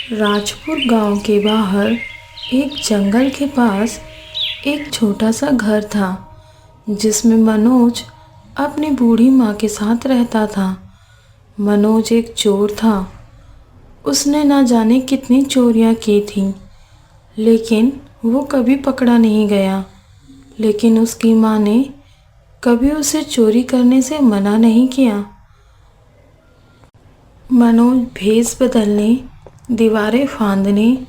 राजपुर गांव के बाहर एक जंगल के पास एक छोटा सा घर था जिसमें मनोज अपनी बूढ़ी माँ के साथ रहता था। मनोज एक चोर था। उसने ना जाने कितनी चोरियाँ की थीं, लेकिन वो कभी पकड़ा नहीं गया। लेकिन उसकी माँ ने कभी उसे चोरी करने से मना नहीं किया। मनोज भेस बदलने, दीवारें फांदने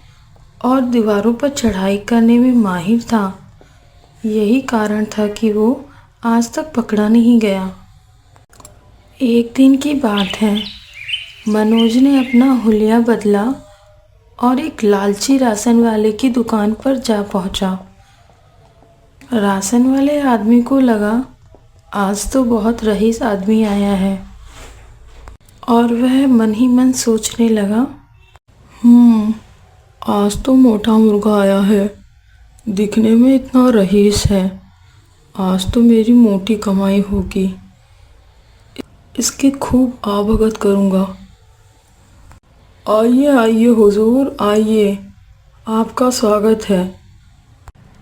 और दीवारों पर चढ़ाई करने में माहिर था। यही कारण था कि वो आज तक पकड़ा नहीं गया। एक दिन की बात है, मनोज ने अपना हुलिया बदला और एक लालची राशन वाले की दुकान पर जा पहुंचा। राशन वाले आदमी को लगा आज तो बहुत रईस आदमी आया है, और वह मन ही मन सोचने लगा, आज तो मोटा मुर्गा आया है, दिखने में इतना रईस है, आज तो मेरी मोटी कमाई होगी, इसकी खूब आवभगत करूँगा। आइए आइए हुजूर, आइए, आपका स्वागत है।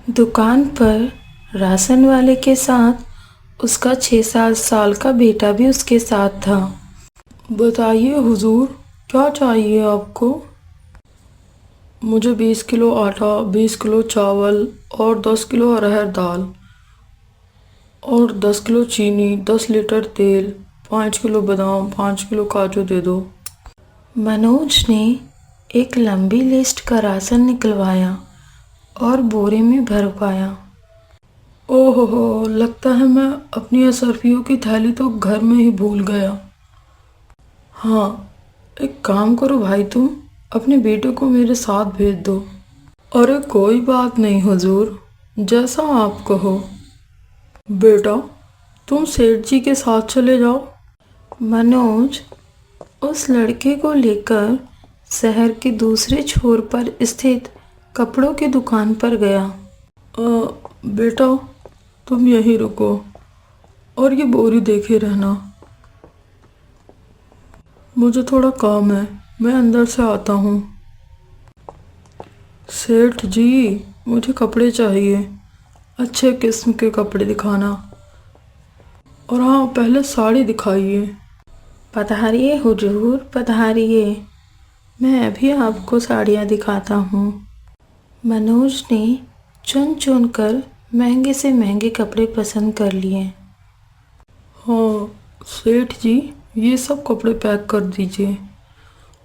दुकान पर राशन वाले के साथ उसका 6-7 साल का बेटा भी उसके साथ था। बताइए हुजूर, क्या चाहिए आपको? मुझे 20 किलो आटा, 20 किलो चावल और 10 किलो अरहर दाल और 10 किलो चीनी, 10 लीटर तेल, 5 किलो बादाम, 5 किलो काजू दे दो। मनोज ने एक लंबी लिस्ट का राशन निकलवाया और बोरे में भरवाया। ओहो, लगता है मैं अपनी असरफियों की थैली तो घर में ही भूल गया। हाँ, एक काम करो भाई, तुम अपने बेटे को मेरे साथ भेज दो। अरे कोई बात नहीं हुजूर, जैसा आप कहो। बेटा, तुम सेठ जी के साथ चले जाओ। मनोज उस लड़के को लेकर शहर के दूसरे छोर पर स्थित कपड़ों की दुकान पर गया। बेटा, तुम यहीं रुको और ये बोरी देखे रहना। मुझे थोड़ा काम है, मैं अंदर से आता हूँ। सेठ जी, मुझे कपड़े चाहिए, अच्छे किस्म के कपड़े दिखाना। और हाँ, पहले साड़ी दिखाइए। पधारिए हुजूर, पधारिए, मैं अभी आपको साड़ियाँ दिखाता हूँ। मनोज ने चुन चुन कर महंगे से महंगे कपड़े पसंद कर लिए। हाँ सेठ जी, ये सब कपड़े पैक कर दीजिए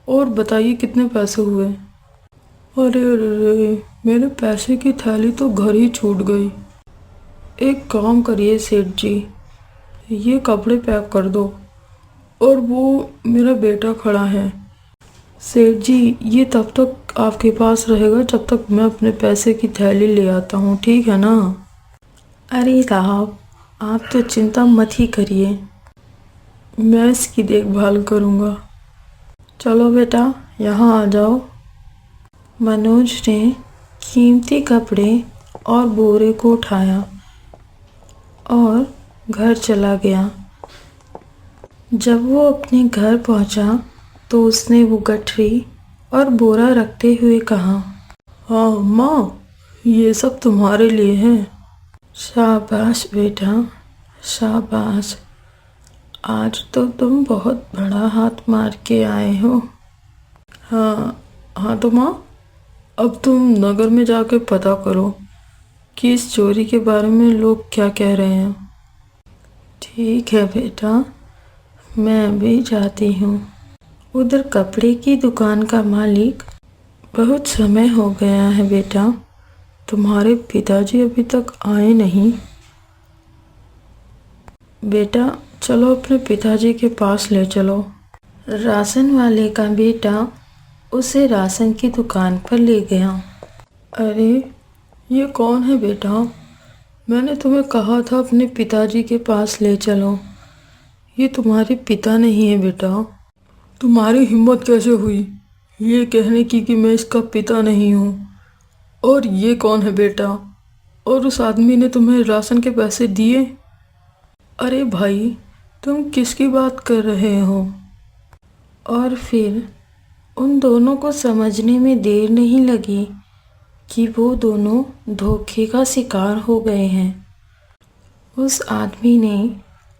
और बताइए कितने पैसे हुए। अरे अरे, मेरे पैसे की थैली तो घर ही छूट गई। एक काम करिए सेठ जी, ये कपड़े पैक कर दो और वो मेरा बेटा खड़ा है। सेठ जी, ये तब तक आपके पास रहेगा जब तक मैं अपने पैसे की थैली ले आता हूँ, ठीक है ना? अरे साहब, आप तो चिंता मत ही करिए, मैं इसकी देखभाल करूँगा। चलो बेटा, यहाँ आ जाओ। मनोज ने कीमती कपड़े और बोरे को उठाया और घर चला गया। जब वो अपने घर पहुंचा तो उसने वो गठरी और बोरा रखते हुए कहा, हाँ माँ, ये सब तुम्हारे लिए है। शाबाश बेटा, शाबाश, आज तो तुम बहुत बड़ा हाथ मार के आए हो। हाँ हाँ, तो माँ, अब तुम नगर में जाके पता करो कि इस चोरी के बारे में लोग क्या कह रहे हैं। ठीक है बेटा, मैं भी जाती हूँ। उधर कपड़े की दुकान का मालिक, बहुत समय हो गया है बेटा, तुम्हारे पिताजी अभी तक आए नहीं। बेटा, चलो अपने पिताजी के पास ले चलो। राशन वाले का बेटा उसे राशन की दुकान पर ले गया। अरे, ये कौन है बेटा? मैंने तुम्हें कहा था अपने पिताजी के पास ले चलो। ये तुम्हारे पिता नहीं है बेटा। तुम्हारी हिम्मत कैसे हुई ये कहने की कि मैं इसका पिता नहीं हूँ? और ये कौन है बेटा? और उस आदमी ने तुम्हें राशन के पैसे दिए? अरे भाई, तुम किसकी बात कर रहे हो? और फिर उन दोनों को समझने में देर नहीं लगी कि वो दोनों धोखे का शिकार हो गए हैं। उस आदमी ने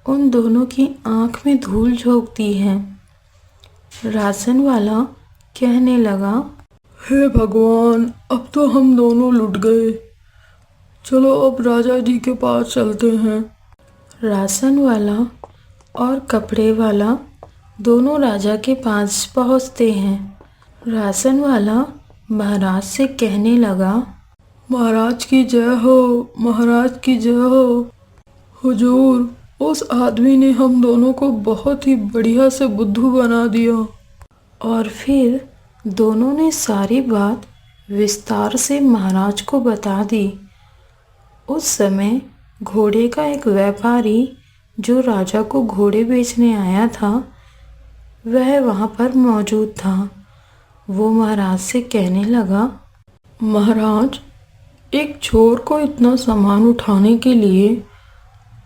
उन दोनों की आंख में धूल झोंक दी है। राशन वाला कहने लगा, हे भगवान, अब तो हम दोनों लुट गए। चलो अब राजा जी के पास चलते हैं। राशन वाला और कपड़े वाला दोनों राजा के पास पहुंचते हैं। राशन वाला महाराज से कहने लगा, महाराज की जय हो, महाराज की जय हो। हुजूर, उस आदमी ने हम दोनों को बहुत ही बढ़िया से बुद्धू बना दिया। और फिर दोनों ने सारी बात विस्तार से महाराज को बता दी। उस समय घोड़े का एक व्यापारी जो राजा को घोड़े बेचने आया था, वह वहाँ पर मौजूद था। वो महाराज से कहने लगा, महाराज, एक चोर को इतना सामान उठाने के लिए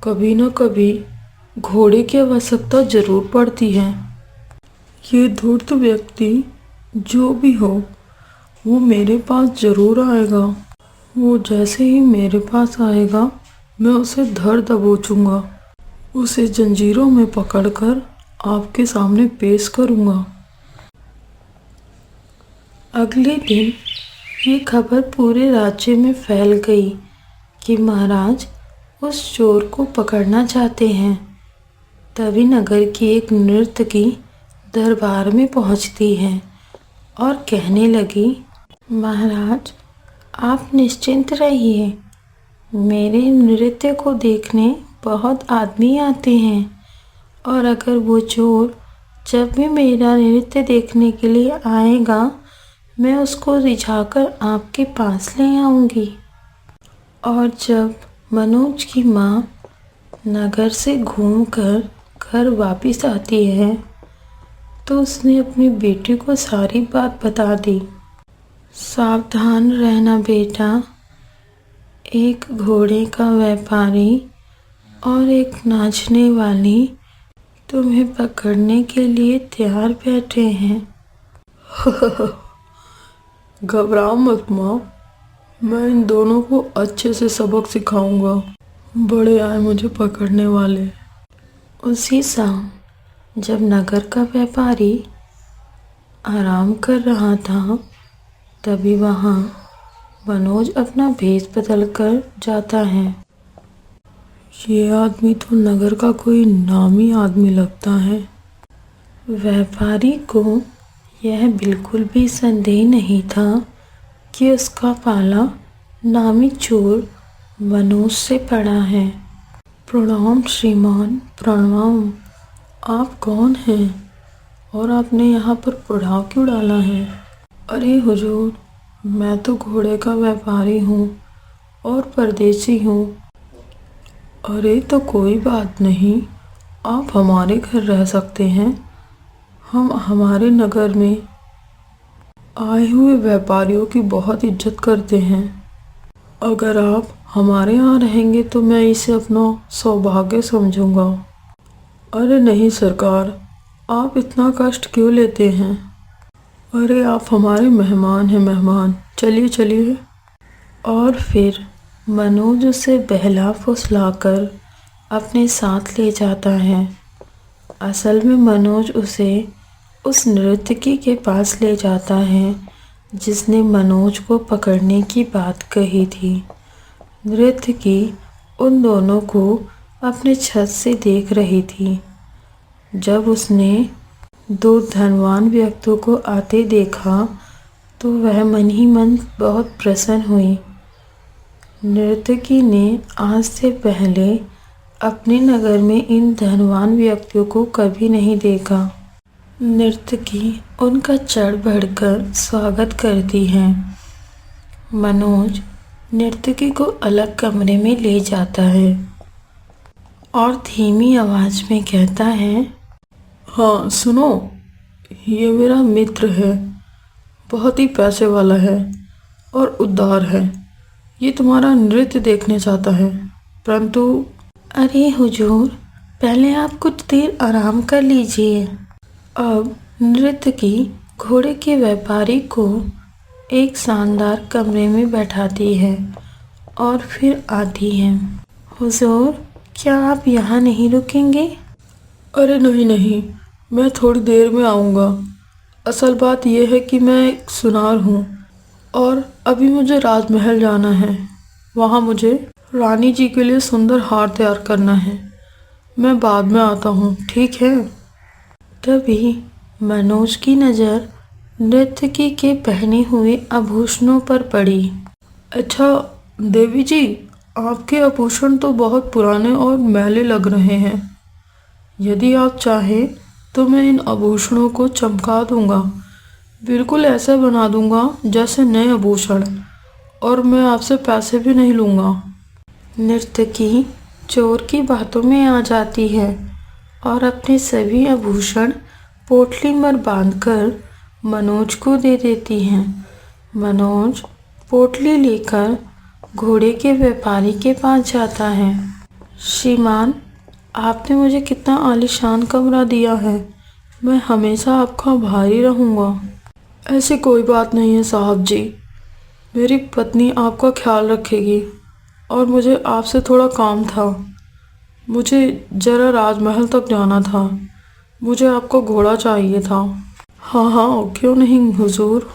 कभी न कभी घोड़े की आवश्यकता जरूर पड़ती है। ये धूर्त व्यक्ति जो भी हो, वो मेरे पास जरूर आएगा। वो जैसे ही मेरे पास आएगा, मैं उसे धर दबोचूंगा, उसे जंजीरों में पकड़कर आपके सामने पेश करूंगा। अगले दिन ये खबर पूरे राज्य में फैल गई कि महाराज उस चोर को पकड़ना चाहते हैं। तभी नगर की एक नर्तकी दरबार में पहुंचती है और कहने लगी, महाराज, आप निश्चिंत रहिए, मेरे नृत्य को देखने बहुत आदमी आते हैं, और अगर वो चोर जब भी मेरा नृत्य देखने के लिए आएगा, मैं उसको रिझाकर आपके पास ले आऊँगी। और जब मनोज की माँ नगर से घूमकर घर वापस आती है, तो उसने अपनी बेटी को सारी बात बता दी। सावधान रहना बेटा, एक घोड़े का व्यापारी और एक नाचने वाली तुम्हें पकड़ने के लिए तैयार बैठे हैं। घबराओ मत माँ, मैं इन दोनों को अच्छे से सबक सिखाऊंगा। बड़े आए मुझे पकड़ने वाले। उसी शाम जब नगर का व्यापारी आराम कर रहा था, तभी वहाँ मनोज अपना भेष बदल कर जाता है। ये आदमी तो नगर का कोई नामी आदमी लगता है। व्यापारी को यह बिल्कुल भी संदेह नहीं था कि उसका पाला नामी चोर मनोज से पड़ा है। प्रणाम श्रीमान, प्रणाम। आप कौन हैं और आपने यहाँ पर पड़ाव क्यों डाला है? अरे हुजूर, मैं तो घोड़े का व्यापारी हूँ और परदेसी हूँ। अरे तो कोई बात नहीं, आप हमारे घर रह सकते हैं। हम हमारे नगर में आए हुए व्यापारियों की बहुत इज्जत करते हैं। अगर आप हमारे यहाँ रहेंगे तो मैं इसे अपना सौभाग्य समझूंगा। अरे नहीं सरकार, आप इतना कष्ट क्यों लेते हैं? अरे आप हमारे मेहमान हैं, मेहमान। चलिए चलिए। और फिर मनोज उसे बहला फुसलाकर अपने साथ ले जाता है। असल में मनोज उसे उस नर्तकी के पास ले जाता है जिसने मनोज को पकड़ने की बात कही थी। नर्तकी उन दोनों को अपने छत से देख रही थी। जब उसने दो धनवान व्यक्तियों को आते देखा तो वह मन ही मन बहुत प्रसन्न हुई। नर्तकी ने आज से पहले अपने नगर में इन धनवान व्यक्तियों को कभी नहीं देखा। नर्तकी उनका चढ़ बढ़कर स्वागत करती है। मनोज नर्तकी को अलग कमरे में ले जाता है और धीमी आवाज में कहता है, हाँ सुनो, ये मेरा मित्र है, बहुत ही पैसे वाला है और उदार है। ये तुम्हारा नृत्य देखने चाहता है, परंतु अरे हुजूर, पहले आप कुछ देर आराम कर लीजिए। अब नृत्यकी घोड़े के व्यापारी को एक शानदार कमरे में बैठाती है और फिर आती है। हुजूर, क्या आप यहाँ नहीं रुकेंगे? अरे नहीं नहीं, मैं थोड़ी देर में आऊँगा। असल बात यह है कि मैं एक सुनार हूँ और अभी मुझे राजमहल जाना है। वहाँ मुझे रानी जी के लिए सुंदर हार तैयार करना है। मैं बाद में आता हूँ, ठीक है? तभी मनोज की नज़र नर्तकी के पहने हुए आभूषणों पर पड़ी। अच्छा देवी जी, आपके आभूषण तो बहुत पुराने और मैले लग रहे हैं। यदि आप चाहें तो मैं इन आभूषणों को चमका दूंगा, बिल्कुल ऐसा बना दूंगा जैसे नए आभूषण, और मैं आपसे पैसे भी नहीं लूँगा। नर्तकी चोर की बातों में आ जाती है और अपने सभी आभूषण पोटली में बांधकर मनोज को दे देती हैं। मनोज पोटली लेकर घोड़े के व्यापारी के पास जाता है। श्रीमान, आपने मुझे कितना आलीशान कमरा दिया है। मैं हमेशा आपका आभारी रहूँगा। ऐसी कोई बात नहीं है साहब जी, मेरी पत्नी आपका ख्याल रखेगी और मुझे आपसे थोड़ा काम था। मुझे ज़रा राजमहल तक जाना था। मुझे आपका घोड़ा चाहिए था। हाँ हाँ, क्यों नहीं हुजूर।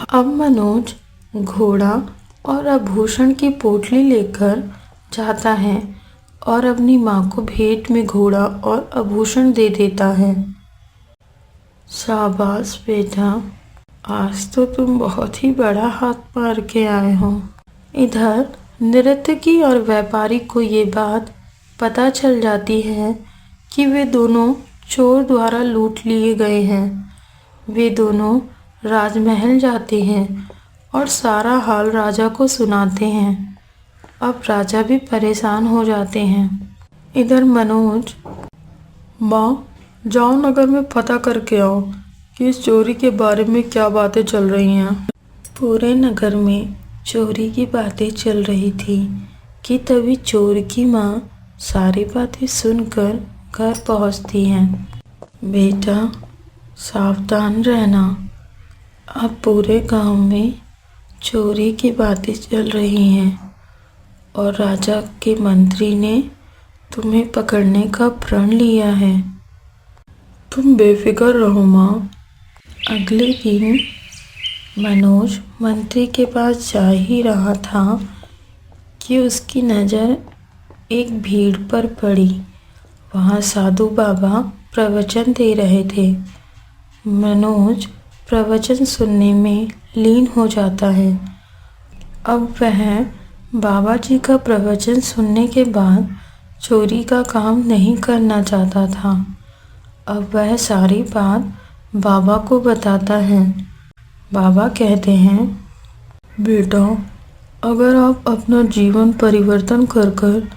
अब मनोज घोड़ा और आभूषण की पोटली लेकर जाता है और अपनी माँ को भेंट में घोड़ा और आभूषण दे देता है। शाबाश बेटा, आज तो तुम बहुत ही बड़ा हाथ मार के आए हो। इधर नर्तकी और व्यापारी को ये बात पता चल जाती है कि वे दोनों चोर द्वारा लूट लिए गए हैं। वे दोनों राजमहल जाते हैं और सारा हाल राजा को सुनाते हैं। अब राजा भी परेशान हो जाते हैं। इधर मनोज, माँ, जाओ नगर में पता करके आओ कि इस चोरी के बारे में क्या बातें चल रही हैं। पूरे नगर में चोरी की बातें चल रही थी कि तभी चोर की माँ सारी बातें सुनकर घर पहुँचती हैं। बेटा, सावधान रहना। अब पूरे गांव में चोरी की बातें चल रही हैं और राजा के मंत्री ने तुम्हें पकड़ने का प्रण लिया है। तुम बेफिक्र रहो माँ। अगले दिन मनोज मंत्री के पास जा ही रहा था कि उसकी नज़र एक भीड़ पर पड़ी। वहाँ साधु बाबा प्रवचन दे रहे थे। मनोज प्रवचन सुनने में लीन हो जाता है। अब वह बाबा जी का प्रवचन सुनने के बाद चोरी का काम नहीं करना चाहता था। अब वह सारी बात बाबा को बताता है। बाबा कहते हैं, बेटा, अगर आप अपना जीवन परिवर्तन कर कर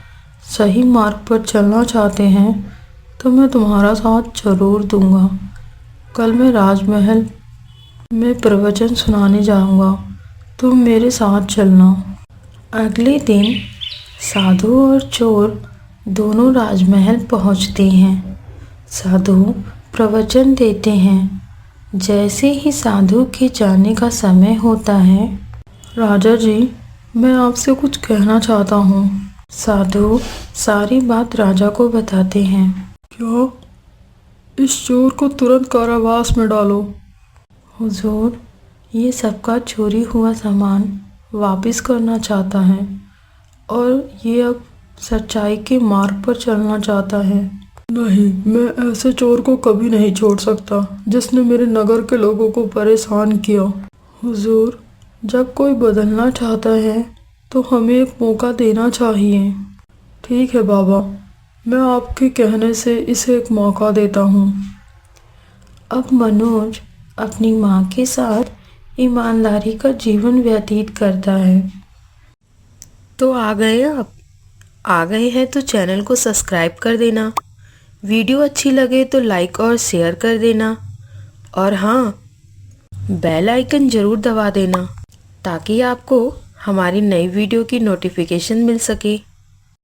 सही मार्ग पर चलना चाहते हैं तो मैं तुम्हारा साथ जरूर दूंगा। कल मैं राजमहल में प्रवचन सुनाने जाऊंगा, तुम मेरे साथ चलना। अगले दिन साधु और चोर दोनों राजमहल पहुंचते हैं। साधु प्रवचन देते हैं। जैसे ही साधु के जाने का समय होता है, राजा जी, मैं आपसे कुछ कहना चाहता हूँ। साधु सारी बात राजा को बताते हैं। क्या? इस चोर को तुरंत कारावास में डालो। हुजूर, ये सबका चोरी हुआ सामान वापस करना चाहता है और ये अब सच्चाई के मार्ग पर चलना चाहता है। नहीं, मैं ऐसे चोर को कभी नहीं छोड़ सकता जिसने मेरे नगर के लोगों को परेशान किया। हुजूर, जब कोई बदलना चाहता है तो हमें एक मौका देना चाहिए। ठीक है बाबा, मैं आपके कहने से इसे एक मौका देता हूँ। अब मनोज अपनी माँ के साथ ईमानदारी का जीवन व्यतीत करता है। तो आ गए आप? आ गए हैं तो चैनल को सब्सक्राइब कर देना। वीडियो अच्छी लगे तो लाइक और शेयर कर देना। और हाँ, बेल आइकन ज़रूर दबा देना ताकि आपको हमारी नई वीडियो की नोटिफिकेशन मिल सके।